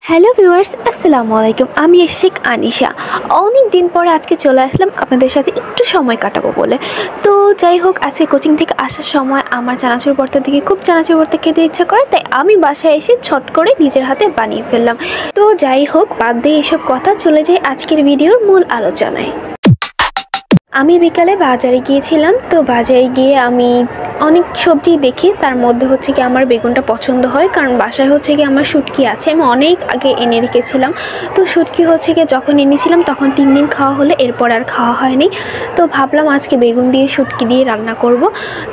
Hello viewers, আসসালামু আলাইকুম। আমি শেখ আনিশা। অনেক দিন পরে আজকে চলে আসলাম আপনাদের সাথে একটু সময় কাটাবো বলে। তো যাই হোক, আজকে কোচিং থেকে আসার সময় আমার চানাচুর ভর্তা থেকে খুব চানাচুর ভর্তা খেতে ইচ্ছা করে, তাই আমি বাসায় এসে ছট করে নিজের হাতে বানিয়ে ফেললাম। তো যাই হোক, বাদ দিয়ে এসব কথা, চলে যাই আজকের ভিডিওর মূল আলোচনায়। আমি বিকালে বাজারে গিয়েছিলাম। তো বাজারে গিয়ে আমি অনেক সবজি দেখি, তার মধ্যে হচ্ছে কি আমার বেগুনটা পছন্দ হয়, কারণ বাসায় হচ্ছে কি আমার শুটকি আছে, আমি অনেক আগে এনে রেখেছিলাম। তো শুটকি হচ্ছে কি যখন এনেছিলাম তখন 3 দিন খাওয়া হলো, এরপর আর খাওয়া হয়নি। তো ভাবলাম আজকে বেগুন দিয়ে শুটকি দিয়ে রান্না করব।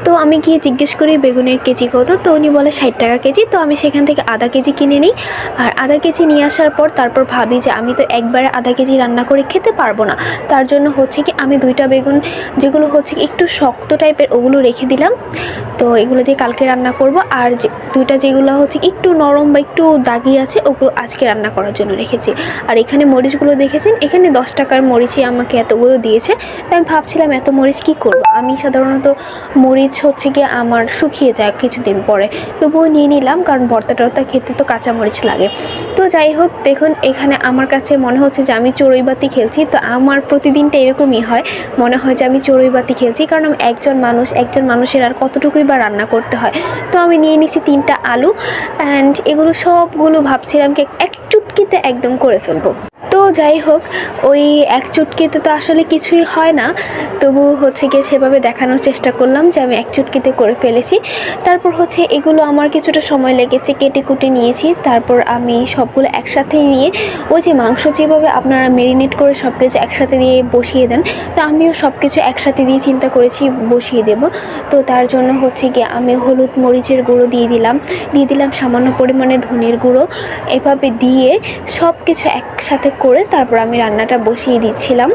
তো আমি গিয়ে জিজ্ঞেস করি বেগুনের কেজি কত, তো উনি বলে 60 টাকা কেজি। তো আমি সেখান থেকে আধা কেজি কিনে নিই। আর আধা কেজি নিয়ে আসার পর তারপর ভাবি যে আমি তো একবারে আধা কেজি রান্না করে খেতে পারবো না, তার জন্য হচ্ছে কি আমি 2টা বেগুন যেগুলো হচ্ছে একটু শক্ত টাইপের ওগুলো রেখে দিলাম। তো এগুলো দিয়ে কালকে রান্না করব। আর 2টা যেগুলো হচ্ছে একটু নরম বা একটু দাগি আছে ওগুলো আজকে রান্না করার জন্য রেখেছি। আর এখানে মরিচগুলো দেখেছেন, এখানে 10 টাকার মরিচই আমাকে এতগুলো দিয়েছে। তো আমি ভাবছিলাম এত মরিচ কী করব, আমি সাধারণত মরিচ হচ্ছে গিয়ে আমার শুকিয়ে যায় কিছুদিন পরে, তবুও নিয়ে নিলাম, কারণ ভর্তা টর্তা খেতে তো কাঁচা মরিচ লাগে। তো যাই হোক, দেখুন এখানে আমার কাছে মনে হচ্ছে যে আমি চড়ুইবাতি খেলছি। তো আমার প্রতিদিনটা এরকমই হয়, মনে হয় যে আমি চড়ুইবাতি খেলছি, কারণ আমি একজন মানুষের আর কতটুকুই বা রান্না করতে হয়। তো আমি নিয়ে নিছি 3টা আলু, অ্যান্ড এগুলো সবগুলো ভাবছিলাম কি এক চুটকিতে একদম করে ফেলবো। তো যাই হোক, ওই এক চুটকিতে তো আসলে কিছুই হয় না, তবু হচ্ছে গিয়ে সেভাবে দেখানোর চেষ্টা করলাম যে আমি এক চুটকিতে করে ফেলেছি। তারপর হচ্ছে এগুলো আমার কিছুটা সময় লেগেছে, কেটে কুটে নিয়েছি। তারপর আমি সবগুলো একসাথে নিয়ে, ওই যে মাংস যেভাবে আপনারা ম্যারিনেট করে সব কিছু একসাথে দিয়ে বসিয়ে দেন, তো আমিও সব কিছু একসাথে দিয়ে চিন্তা করেছি বসিয়ে দেব। তো তার জন্য হচ্ছে গিয়ে আমি হলুদ মরিচের গুঁড়ো দিয়ে দিলাম সামান্য পরিমাণে ধনের গুঁড়ো, এভাবে দিয়ে সব কিছু একসাথে করে তারপর আমি রান্নাটা বসিয়ে দিচ্ছিলাম।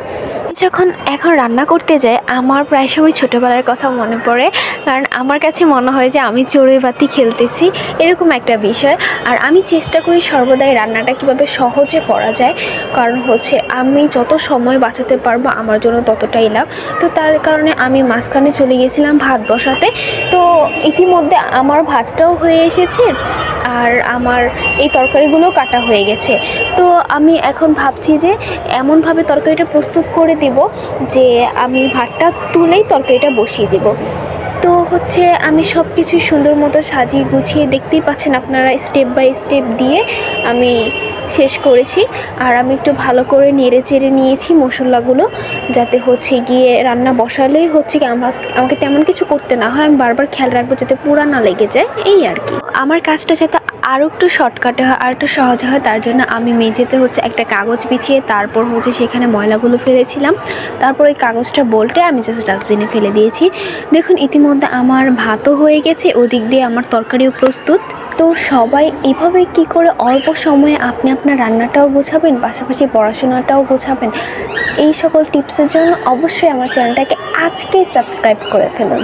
যখন এখন রান্না করতে যাই আমার প্রায় সময় ছোটোবেলার কথা মনে পড়ে, কারণ আমার কাছে মনে হয় যে আমি চড়ুইবাতি খেলতেছি, এরকম একটা বিষয়। আর আমি চেষ্টা করি সর্বদাই রান্নাটা কীভাবে সহজে করা যায়, কারণ হচ্ছে আমি যত সময় বাঁচাতে পারবো আমার জন্য ততটাই লাভ। তো তার কারণে আমি মাঝখানে চলে গেছিলাম ভাত বসাতে। তো ইতিমধ্যে আমার ভাতটাও হয়ে এসেছে আর আমার এই তরকারিগুলো কাটা হয়ে গেছে। তো আমি এখন ভাবছি যে এমনভাবে তরকারিটা প্রস্তুত করে দেব যে আমি ভাতটা তুলেই তরকারিটা বসিয়ে দেব। তো হচ্ছে আমি সব কিছুই সুন্দর মতো সাজিয়ে গুছিয়ে, দেখতেই পাচ্ছেন আপনারা, স্টেপ বাই স্টেপ দিয়ে আমি শেষ করেছি। আর আমি একটু ভালো করে নেড়ে চেড়ে নিয়েছি মশলাগুলো, যাতে হচ্ছে গিয়ে রান্না বসালেই হচ্ছে কি আমাকে তেমন কিছু করতে না হয়, আমি বারবার খেয়াল রাখবো যাতে পুরা না লেগে যায়, এই আর কি। আমার কাজটা যাতে আরও একটু শর্টকাটে হয়, আর একটু সহজ হয়, তার জন্য আমি মেঝেতে হচ্ছে একটা কাগজ বিছিয়ে তারপর হচ্ছে সেখানে ময়লাগুলো ফেলেছিলাম। তারপর ওই কাগজটা বল্টে আমি জাস্ট ডাস্টবিনে ফেলে দিয়েছি। দেখুন ইতিমধ্যে আমার ভাতও হয়ে গেছে, ওদিক দিয়ে আমার তরকারিও প্রস্তুত। তো সবাই এভাবে কি করে অল্প সময়ে আপনি আপনার রান্নাটাও গোছাবেন, পাশাপাশি পড়াশোনাটাও গোছাবেন, এই সকল টিপসের জন্য অবশ্যই আমার চ্যানেলটাকে আজকেই সাবস্ক্রাইব করে ফেলুন।